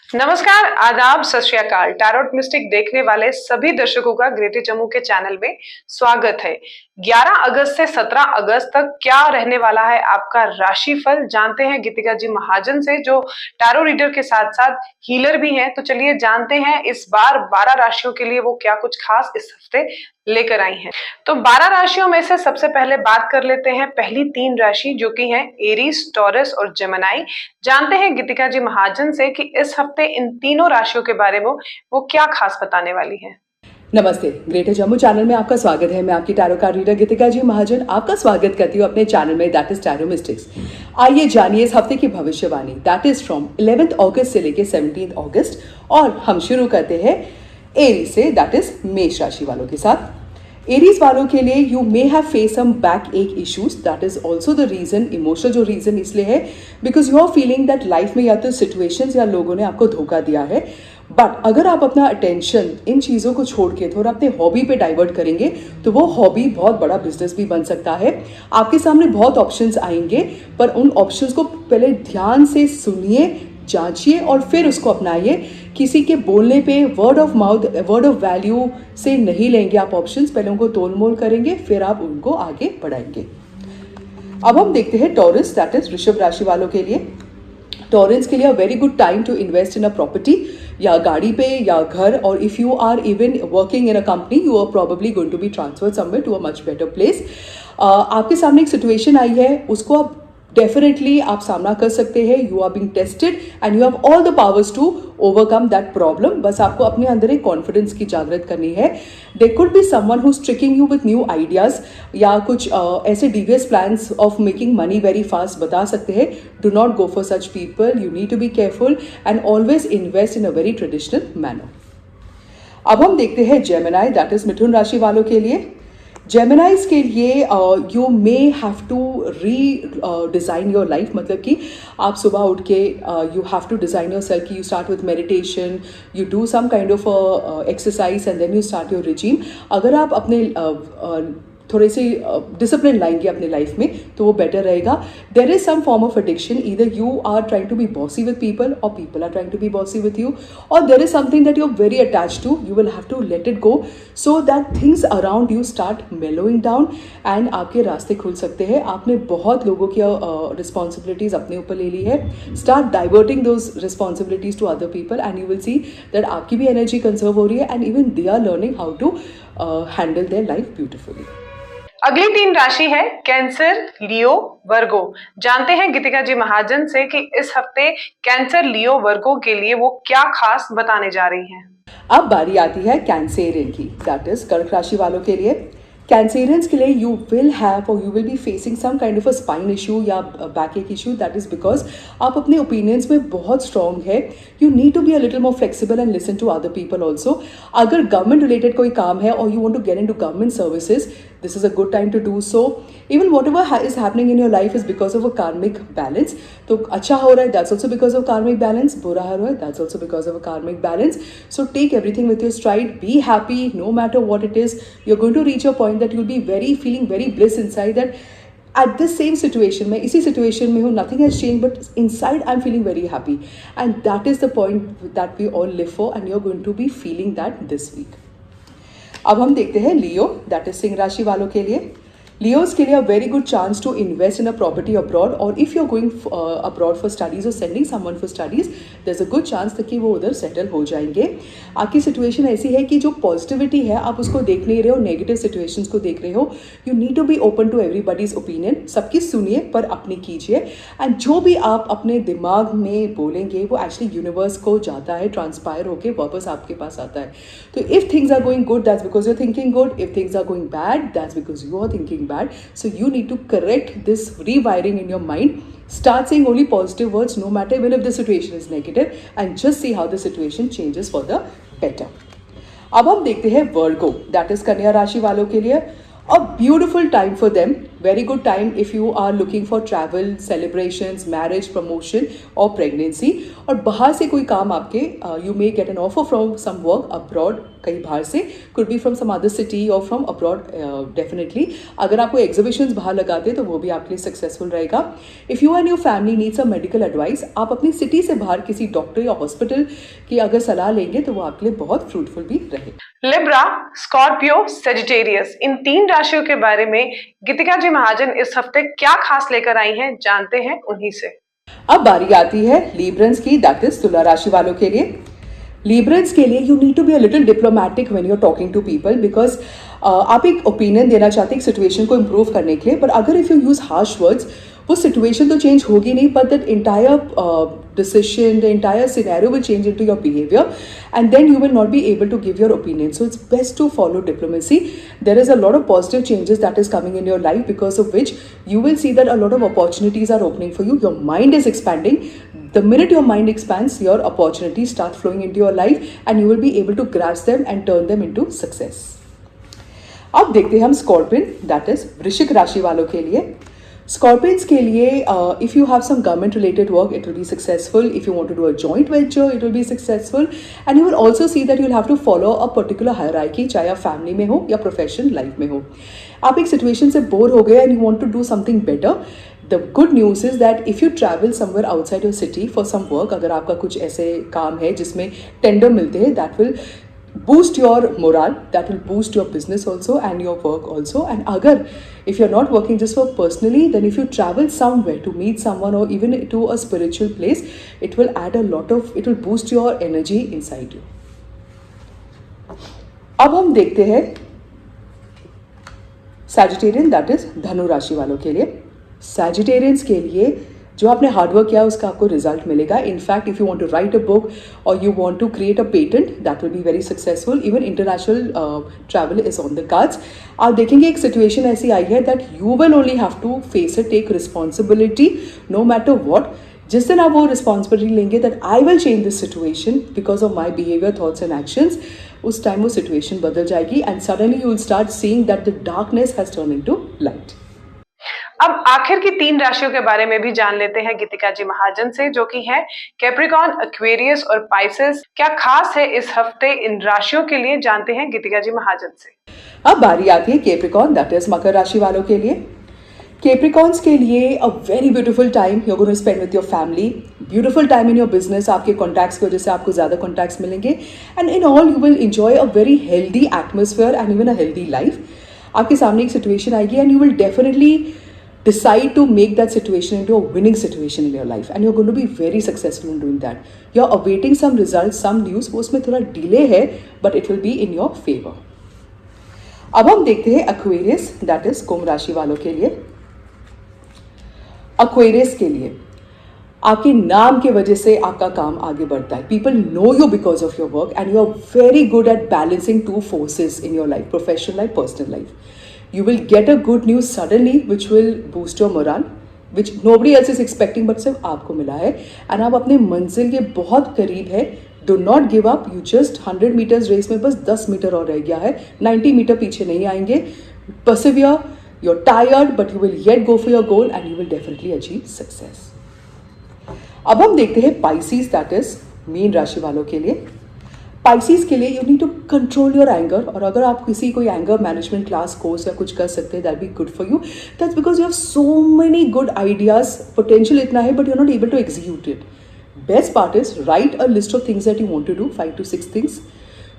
नमस्कार, आदाब, सत श्री अकाल। टैरोट मिस्टिक देखने वाले सभी दर्शकों का ग्रेटर जम्मू के चैनल में स्वागत है। 11 अगस्त से 17 अगस्त तक क्या रहने वाला है आपका राशिफल, जानते हैं गीतिका जी महाजन से, जो टैरो रीडर के साथ साथ हीलर भी हैं। तो चलिए जानते हैं इस बार 12 राशियों के लिए वो क्या कुछ खास इस हफ्ते लेकर आई हैं। तो 12 राशियों में से सबसे पहले बात कर लेते हैं पहली 3 राशि, जो कि हैं एरीज, टॉरस और जेमिनी। जानते हैं गीतिका जी महाजन से कि इस हफ्ते इन तीनों राशियों के बारे में वो क्या खास बताने वाली है। नमस्ते, ग्रेटर जम्मू चैनल में आपका स्वागत है। मैं आपकी टैरो कार्ड रीडर गीतिका जी महाजन आपका स्वागत करती हूँ अपने चैनल में, दैट इज टैरो मिस्टिक्स। आइए जानिए इस हफ्ते की भविष्यवाणी, दैट इज फ्रॉम 11 अगस्त से लेके 17 अगस्त। और हम शुरू करते हैं एरीज से, दैट इज मेष राशि वालों के साथ। एरीज वालों के लिए you may have face some backache issues, that is also the reason. Emotional जो रीजन इसलिए है because you are feeling that life में या तो सिचुएशंस या लोगों ने आपको धोखा दिया है। बट अगर आप अपना अटेंशन इन चीज़ों को छोड़ के थोड़ा अपने हॉबी पे डाइवर्ट करेंगे तो वो हॉबी बहुत बड़ा बिजनेस भी बन सकता है। आपके सामने बहुत ऑप्शंस आएंगे, पर उन ऑप्शंस को पहले ध्यान से सुनिए, जांचिए और फिर उसको अपनाइए। किसी के बोलने पे, word of mouth, word of value से नहीं लेंगे आप ऑप्शंस, पहले उनको तोल मोल करेंगे, फिर आप उनको आगे बढ़ाएंगे। अब हम देखते हैं टॉरस, दैट इज वृषभ राशि वालों के लिए। टॉरेंस के लिए a very good time to invest in a property, या गाड़ी पे या घर, और if you are even working in a company you are probably going to be transferred somewhere to a much better place. आपके सामने एक सिचुएशन आई है, उसको आप डेफिनेटली आप सामना कर सकते हैं। You are being tested and you have all the powers to overcome that problem. बस आपको अपने अंदर एक कॉन्फिडेंस की जागृत करनी है। There could be someone who is tricking you with new ideas, या कुछ ऐसे devious plans of making money very fast बता सकते हैं। Do not go for such people, you need to be careful and always invest in a very traditional manner. अब हम देखते हैं जेमिनी, दैट इज मिथुन राशि वालों के लिए। जेमिनाइज के लिए you may have to redesign your life, मतलब कि आप सुबह उठ के you have to design yourself. You start with meditation, you do some kind of exercise and then you start your regime. अगर आप अपने थोड़े से डिसिप्लिन लाएंगे अपने लाइफ में तो वो बेटर रहेगा। There is some form of addiction, either you are trying to be bossy with people or people are trying to be bossy with you, और there is something that you are very attach to. You will have to let it go so that things around you start mellowing down and आपके रास्ते खुल सकते हैं। आपने बहुत लोगों की रिस्पॉन्सिबिलिटीज अपने ऊपर ले ली है। Start diverting those responsibilities to other people and you will see that आपकी भी एनर्जी कंजर्व हो रही है and even they are learning how to handle their life beautifully. अगली 3 राशि है कैंसर, लियो, वर्गो। जानते हैं गीतिका जी महाजन से कि इस हफ्ते कैंसर, लियो, वर्गो के लिए वो क्या खास बताने जा रही हैं। अब बारी आती है कैंसेरियन की, दैट इज कर्क राशि वालों के लिए। कैंसेरियंस के लिए यू विल हैव और you will be facing some kind of a spine issue या बैक एक इशू, दैट इज बिकॉज आप अपने ओपिनियंस में बहुत स्ट्रॉन्ग है। You need to be a little more flexible and listen to other people also. अगर government related कोई काम है और you want to get into government services, this is a good time to do so. Even whatever is happening in your life is because of a karmic balance. तो अच्छा हो रहा है, that's also because of karmic balance. बुरा हो रहा है, that's also because of a karmic balance. So take everything with your stride. Be happy no matter what it is. You're going to reach a point that you'll be feeling very bliss inside that at this same situation में, इसी situation में हूँ, nothing has changed but inside I'm feeling very happy. And that is the point that we all live for and you're going to be feeling that this week. अब हम देखते हैं लियो, that is Singh राशि वालों के लिए। लियोज के लिए a very good chance to invest in a property abroad, और if you are going abroad for studies or sending someone for studies, there is a good chance कि वो उधर सेटल हो जाएंगे। आपकी सिचुएशन ऐसी है कि जो पॉजिटिविटी है आप उसको देख नहीं रहे हो, नेगेटिव सिचुएशंस को देख रहे हो। You need to be open to everybody's opinion, सबकी सुनिए पर अपनी कीजिए, एंड जो भी आप अपने दिमाग में बोलेंगे वो एक्चुअली यूनिवर्स को जाता है, ट्रांसपायर होके वापस आपके पास आता है। तो if things are going good that's because you are thinking good, if things are going bad that's because you are thinking bad. So you need to correct this rewiring in your mind. Start saying only positive words no matter even if the situation is negative, and just see how the situation changes for the better. अब हम देखते हैं वर्गो, that is कन्या राशि वालों के लिए। A beautiful time for them Very good time if you are looking for travel, celebrations, marriage, promotion or pregnancy. और बाहर से कोई काम आपके you may get an offer from some work abroad, कहीं बाहर से, could be from some other city or from abroad, definitely. अगर आपको exhibitions बाहर लगाते हैं तो वो भी आपके लिए successful रहेगा. If you and your family need some medical advice, आप अपनी city से बाहर किसी डॉक्टर या हॉस्पिटल की अगर सलाह लेंगे तो वो आपके लिए बहुत फ्रूटफुल भी रहेगा. लिब्रा, स्कॉर्पियो, सेजिटेरियस, इन 3 राशियों के बारे में गीतिका जी महाजन इस हफ्ते क्या खास लेकर आई हैं, जानते हैं उन्हीं से. अब बारी आती है लीब्रंस की, दैट इज तुला राशि वालों के लिए. लीब्रंस के लिए you need to be a little diplomatic when you are talking to people, because आप एक ओपिनियन देना चाहते हैं एक सिचुएशन को इम्प्रूव करने के लिए, बट अगर if you use harsh words वो सिचुएशन तो चेंज होगी नहीं, but that entire decision, the entire scenario will change into your behavior, and then you will not be able to give your opinion. So it's best to follow diplomacy. There is a lot of positive changes that is coming in your life, because of which you will see that a lot of opportunities are opening for you. Your mind is expanding. The minute your mind expands, your opportunities start flowing into your life and you will be able to grasp them and turn them into success. अब देखते हैं हम scorpion, that is वृश्चिक राशि वालों के लिए. Scorpions के लिए if you have some government related work, it will be successful. If you want to do a joint venture, it will be successful, and you will also see that you will have to follow a particular hierarchy, चाहे आप family में हो या professional life में हो. आप एक situation से बोर हो गए and you want to do something better. The good news is that if you travel somewhere outside your city for some work, अगर आपका कुछ ऐसे काम है जिसमें टेंडर मिलते हैं, that will boost your morale, that will boost your business also and your work also. And agar if you're not working just for personally, then if you travel somewhere to meet someone or even to a spiritual place, it will it will boost your energy inside you. अब हम देखते हैं Sagittarian, that is धनु राशि वालों के लिए. Sagittarians के लिए जो आपने हार्डवर्क किया उसका आपको रिजल्ट मिलेगा. In fact if you want to write a book or you want to create a patent, that will be very successful. Even international travel is on the cards. आप देखेंगे एक सिचुएशन ऐसी आई है that you will only have to face it, take responsibility no matter what. जिस दिन आप वो रिस्पॉन्सिबिलिटी लेंगे that I will change this situation because of my behaviour, thoughts and actions, उस टाइम वो सिचुएशन बदल जाएगी and suddenly you will start seeing that the darkness has turn into light. अब आखिर की 3 राशियों के बारे में भी जान लेते हैं गीतिका जी महाजन से, जो कि है कैप्रिकॉर्न, एक्वेरियस और पाइसेस. क्या खास है इस हफ्ते इन राशियों के लिए, जानते हैं गीतिका जी महाजन से. अब बारी आती है कैप्रिकॉर्न, दैट इज मकर राशि वालों के लिए. कैप्रिकॉर्न्स के लिए a very beautiful time you are going to spend with your family. Beautiful time in your business. आपके कॉन्टैक्ट्स की वजह से आपको ज़्यादा कॉन्टैक्ट्स मिलेंगे and in all you will enjoy a very healthy atmosphere and even a healthy life. आपके सामने एक सिचुएशन आएगी and you will definitely decide to make that situation into a winning situation in your life and you're going to be very successful in doing that. You're awaiting some results, some news, वो उसमें थोड़ा delay है but it will be in your favor. अब हम देखते हैं Aquarius, that is कुंभ राशि वालों के लिए. Aquarius के लिए आपके नाम की वजह से आपका काम आगे बढ़ता है. People know you because of your work and you are very good at balancing 2 forces in your life, professional life, personal life. You will get a good news suddenly which will boost your morale, which nobody else is expecting but सिर्फ आपको मिला है and आप अपने मंजिल के बहुत करीब है. Do not give up. You just 100 meters race में बस 10 मीटर और रह गया है. 90 मीटर पीछे नहीं आएंगे. Persevere. You're tired but you will yet go for your goal and you will definitely achieve success. अब हम देखते हैं Pisces, that is मीन राशि वालों के लिए. पाइसिस के लिए you need to control your anger. और अगर आप किसी कोई एंगर मैनेजमेंट क्लास कोर्स या कुछ कर सकते हैं, that be good for you. That's because you have so many good ideas. Potential इतना है but you are not able to execute it. Best part is write a list of things that you want to do, 5 to 6 things.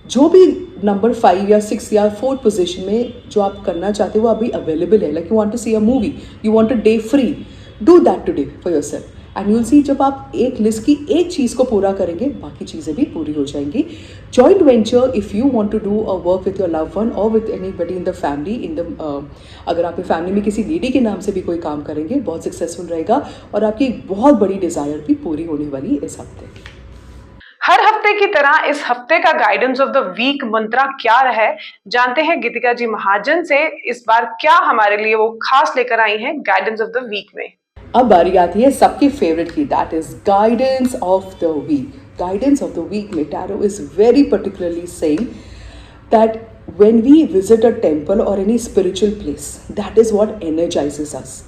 जो भी number 5 या 6 या 4 position में जो आप करना चाहते हो वो अभी अवेलेबल है. Like you want to see a movie, you want a day free, do that today for yourself and you'll see जब आप एक लिस्ट की एक चीज़ को पूरा करेंगे बाकी चीज़ें भी पूरी हो जाएंगी. Joint venture, if you want to do a work with your love one or with anybody in the family, अगर आपकी फैमिली में किसी लेडी के नाम से भी कोई काम करेंगे, बहुत सक्सेसफुल रहेगा और आपकी एक बहुत बड़ी डिज़ायर भी पूरी होने वाली है इस हफ्ते. हर हफ्ते की तरह इस हफ्ते का गाइडेंस ऑफ द वीक मंत्रा क्या रहा है, जानते हैं गीतिका जी महाजन से. इस बार क्या हमारे लिए वो खास लेकर आई हैं गाइडेंस ऑफ द वीक में. अब बारी आती है सबकी फेवरेट की, that is guidance of the week. Guidance of the week में tarot is very particularly saying that when we visit a temple or any spiritual place, that is what energizes us.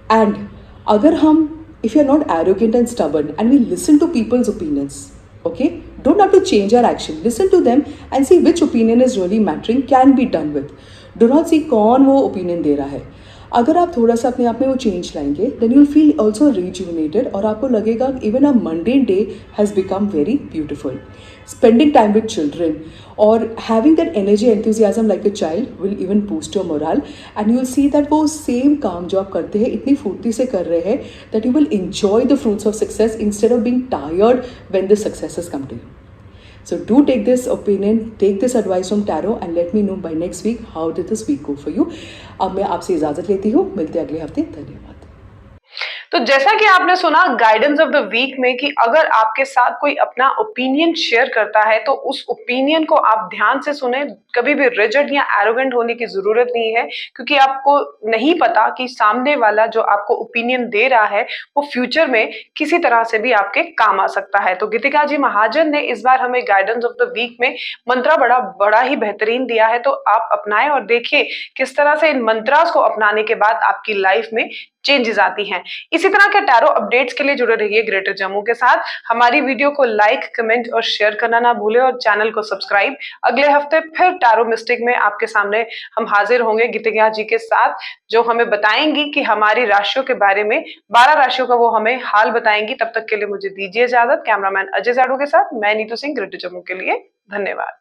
And agar hum, if you're not arrogant and stubborn and we listen to people's opinions, okay, don't have to change our action, listen to them and see which opinion is really mattering, can be done with. Do not see कौन वो opinion दे रहा है. अगर आप थोड़ा सा अपने आप में वो चेंज लाएंगे, then you will feel also rejuvenated और आपको लगेगा even a mundane day has become very beautiful. Spending time with children और having that energy enthusiasm like a child will even boost your morale and you will see that वो same काम जो आप करते हैं इतनी फुर्ती से कर रहे हैं that you will enjoy the fruits of success instead of being tired when the successes come to you. So do take this opinion, take this advice from tarot and let me know by next week how did this week go for you. अब मैं आपसे इजाजत लेती हूँ, मिलते हैं अगले हफ्ते. धन्यवाद. तो जैसा कि आपने सुना गाइडेंस ऑफ द वीक में कि अगर आपके साथ कोई अपना ओपिनियन शेयर करता है तो उस ओपिनियन को आप ध्यान से सुने, कभी भी रिजिड या एरोगेंट होने की जरूरत नहीं है, क्योंकि आपको नहीं पता कि सामने वाला जो आपको ओपिनियन दे रहा है वो फ्यूचर में किसी तरह से भी आपके काम आ सकता है. तो गीतिका जी महाजन ने इस बार हमें गाइडेंस ऑफ द वीक में मंत्रा बड़ा ही बेहतरीन दिया है, तो आप अपनाएं और देखिए किस तरह से इन मंत्रास को अपनाने के बाद आपकी लाइफ में चेंजेस आती हैं. इसी तरह के टैरो अपडेट्स के लिए जुड़े रहिए ग्रेटर जम्मू के साथ. हमारी वीडियो को लाइक, कमेंट और शेयर करना ना भूलें और चैनल को सब्सक्राइब. अगले हफ्ते फिर टैरो मिस्टिक में आपके सामने हम हाजिर होंगे गीतिका जी के साथ, जो हमें बताएंगी कि हमारी राशियों के बारे में, 12 राशियों का वो हमें हाल बताएंगी. तब तक के लिए मुझे दीजिए इजाजत. कैमरामैन अजय जाडू के साथ मैं नीतू सिंह, ग्रेटर जम्मू के लिए. धन्यवाद.